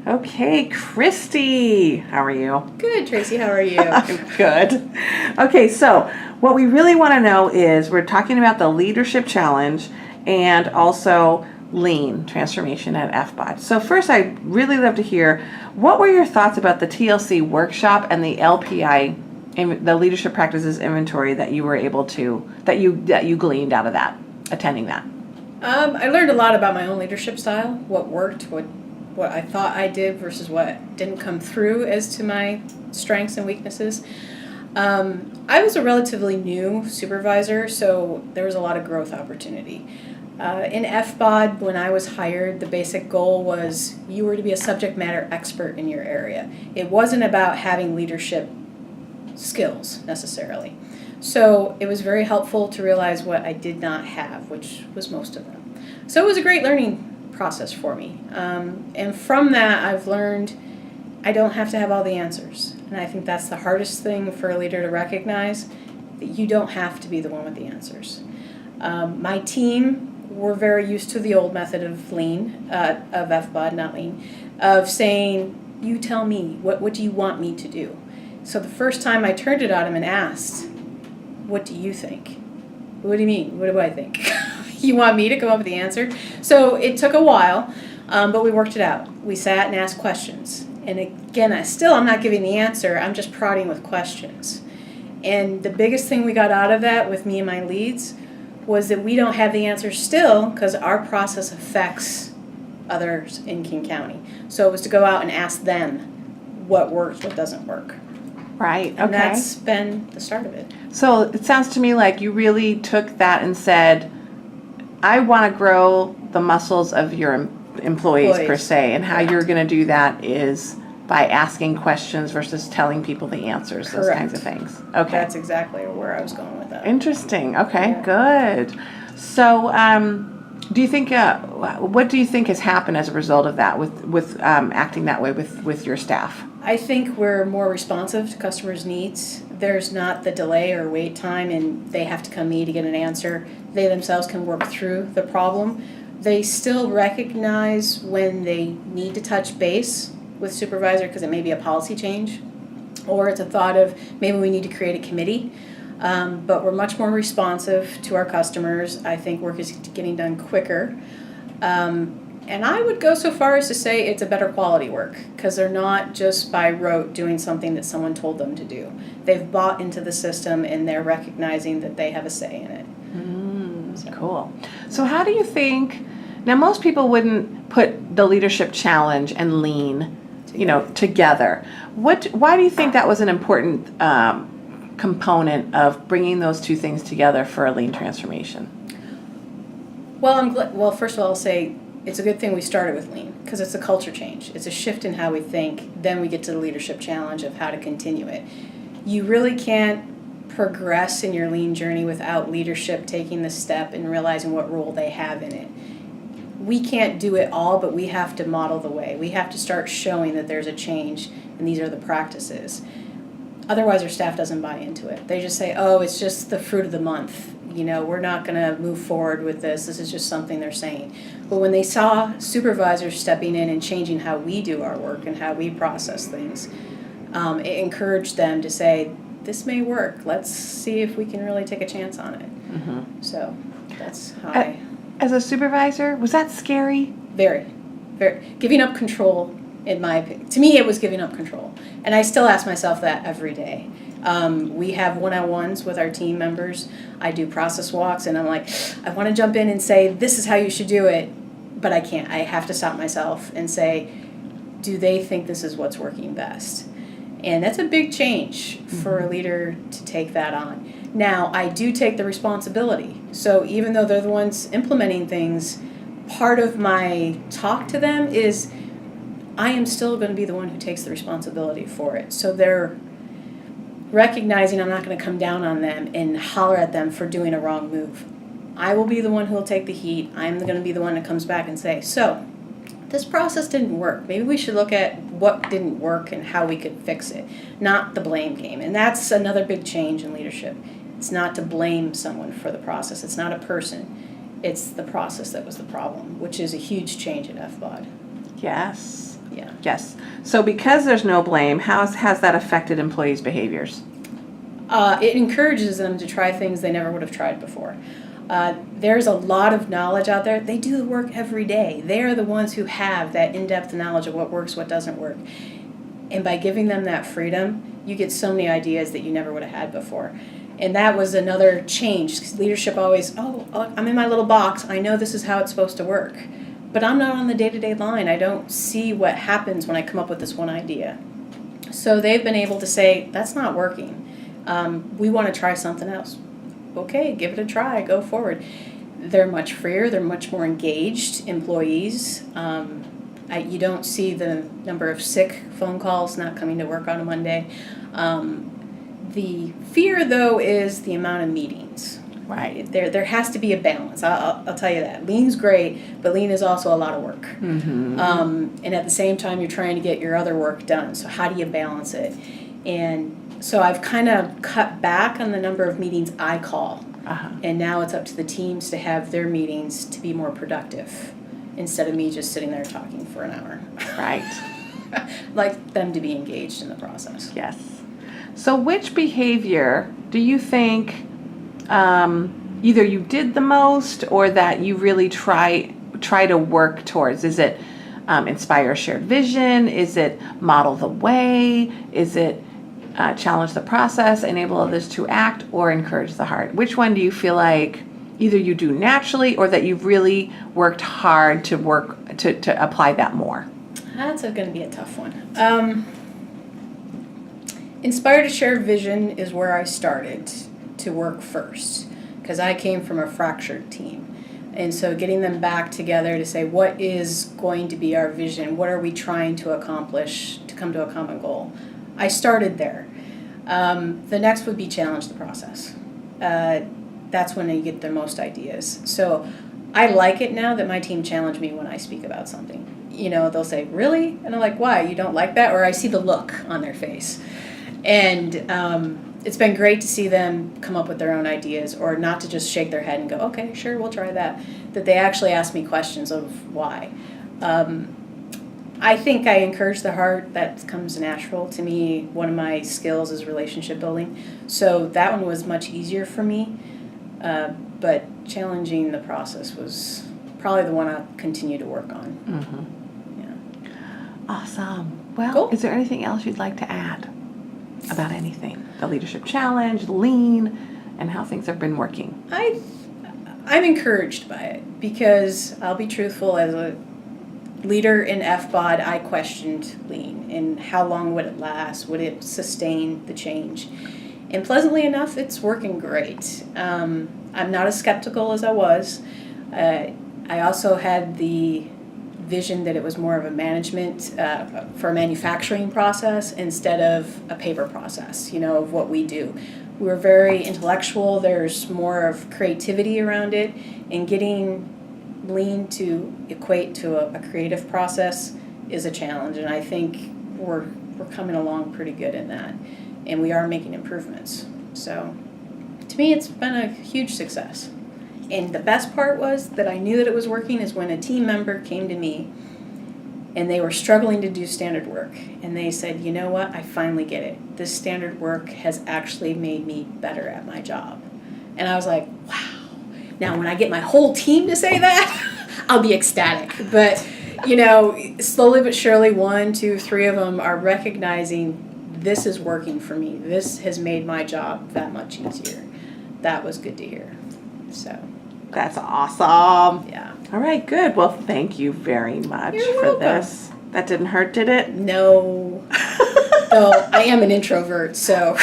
Okay, Christy, how are you? Good, Tracy. How are you? Good. Okay, so what we really want to know is we're talking about the Leadership Challenge and also Lean Transformation at FBOD. So first, I'd really love to hear what were your thoughts about the TLC workshop and the LPI, the Leadership Practices Inventory that you were able to that you gleaned out of that, attending that. I learned a lot about my own leadership style, what worked, what I thought I did versus what didn't come through as to my strengths and weaknesses. I was a relatively new supervisor, so there was a lot of growth opportunity. In FBOD, when I was hired, the basic goal was you were to be a subject matter expert in your area. It wasn't about having leadership skills necessarily. So it was very helpful to realize what I did not have, which was most of them. So it was a great learning process for me. And from that, I've learned I don't have to have all the answers. And I think that's the hardest thing for a leader to recognize, that you don't have to be the one with the answers. My team were very used to the old method of lean, of FBOD, not lean, of saying, you tell me, what do you want me to do? So the first time I turned it on him and asked, what do you think? What do you mean? What do I think? You want me to come up with the answer? So it took a while, but we worked it out. We sat and asked questions. And again, I'm not giving the answer. I'm just prodding with questions. And the biggest thing we got out of that with me and my leads was that we don't have the answer still because our process affects others in King County. So it was to go out and ask them what works, what doesn't work. Right, okay. And that's been the start of it. So it sounds to me like you really took that and said, I want to grow the muscles of your employees per se, and how you're going to do that is by asking questions versus telling people the answers, Correct. Those kinds of things. Okay. That's exactly where I was going with that. Interesting. Okay, Yeah. good. So do you think, what do you think has happened as a result of that with acting that way with your staff? I think we're more responsive to customers' needs. There's not the delay or wait time and they have to come me to get an answer. They themselves can work through the problem. They still recognize when they need to touch base with supervisor because it may be a policy change or it's a thought of maybe we need to create a committee. But we're much more responsive to our customers. I think work is getting done quicker. And I would go so far as to say it's a better quality work because they're not just by rote doing something that someone told them to do. They've bought into the system and they're recognizing that they have a say in it. Cool. So how do you think, now most people wouldn't put the Leadership Challenge and Lean, together. Why do you think that was an important component of bringing those two things together for a Lean transformation? Well, first of all, I'll say it's a good thing we started with Lean because it's a culture change. It's a shift in how we think. Then we get to the Leadership Challenge of how to continue it. You really can't progress in your Lean journey without leadership taking the step and realizing what role they have in it. We can't do it all, but we have to model the way. We have to start showing that there's a change and these are the practices. Otherwise, our staff doesn't buy into it. They just say, oh, it's just the fruit of the month. We're not going to move forward with this. This is just something they're saying. But when they saw supervisors stepping in and changing how we do our work and how we process things, it encouraged them to say, this may work. Let's see if we can really take a chance on it. Mm-hmm. So that's how As a supervisor, was that scary? Very, very. Giving up control, in my opinion. To me, it was giving up control. And I still ask myself that every day. We have one-on-ones with our team members. I do process walks, and I'm like, I want to jump in and say, this is how you should do it, but I can't. I have to stop myself and say, do they think this is what's working best? And that's a big change for a leader to take that on. Now, I do take the responsibility. So even though they're the ones implementing things, part of my talk to them is I am still going to be the one who takes the responsibility for it. So they're recognizing I'm not going to come down on them and holler at them for doing a wrong move. I will be the one who will take the heat. I'm going to be the one that comes back and say, so this process didn't work. Maybe we should look at what didn't work and how we could fix it, not the blame game. And that's another big change in leadership. It's not to blame someone for the process. It's not a person. It's the process that was the problem, which is a huge change in FBOD. Yes. Yeah. Yes. So because there's no blame, how has that affected employees' behaviors? It encourages them to try things they never would have tried before. There's a lot of knowledge out there. They do the work every day. They are the ones who have that in-depth knowledge of what works, what doesn't work. And by giving them that freedom, you get so many ideas that you never would have had before. And that was another change. Leadership always, I'm in my little box. I know this is how it's supposed to work. But I'm not on the day-to-day line. I don't see what happens when I come up with this one idea. So they've been able to say, that's not working. We want to try something else. Okay, give it a try. Go forward. They're much freer. They're much more engaged employees. You don't see the number of sick phone calls not coming to work on a Monday. The fear, though, is the amount of meetings. Right. There has to be a balance. I'll tell you that. Lean's great, but lean is also a lot of work. Mm-hmm. And at the same time, you're trying to get your other work done. So how do you balance it? And so I've kind of cut back on the number of meetings I call. Uh-huh. And now it's up to the teams to have their meetings to be more productive instead of me just sitting there talking for an hour. Right. Like them to be engaged in the process. Yes. So which behavior do you think either you did the most or that you really try to work towards? Is it inspire shared vision? Is it model the way? Is it challenge the process, enable others to act, or encourage the heart? Which one do you feel like either you do naturally or that you've really worked hard to apply that more? That's going to be a tough one. Inspire to share vision is where I started to work first because I came from a fractured team. And so getting them back together to say, what is going to be our vision? What are we trying to accomplish to come to a common goal? I started there. The next would be challenge the process. That's when you get the most ideas. So I like it now that my team challenge me when I speak about something. They'll say, really? And I'm like, why? You don't like that? Or I see the look on their face. And it's been great to see them come up with their own ideas or not to just shake their head and go, okay, sure, we'll try that. That they actually ask me questions of why. I think I encourage the heart. That comes natural to me. One of my skills is relationship building. So that one was much easier for me. But challenging the process was probably the one I'll continue to work on. Mm-hmm. Yeah. Awesome. Well, cool. Is there anything else you'd like to add about anything? The leadership challenge, lean, and how things have been working? I'm encouraged by it because I'll be truthful, as a leader in FBOD, I questioned lean and how long would it last? Would it sustain the change? And pleasantly enough, it's working great. I'm not as skeptical as I was. I also had the vision that it was more of a management for a manufacturing process instead of a paper process, of what we do. We're very intellectual. There's more of creativity around it, and getting lean to equate to a creative process is a challenge, and I think we're coming along pretty good in that, and we are making improvements. So to me, it's been a huge success. And the best part was that I knew that it was working is when a team member came to me and they were struggling to do standard work, and they said, you know what, I finally get it. This standard work has actually made me better at my job. And I was like, wow. Now, when I get my whole team to say that, I'll be ecstatic. But, slowly but surely, 1, 2, 3 of them are recognizing this is working for me. This has made my job that much easier. That was good to hear. So that's awesome. Yeah. All right, good. Well, thank you very much for this. That didn't hurt, did it? No. Though I am an introvert, so.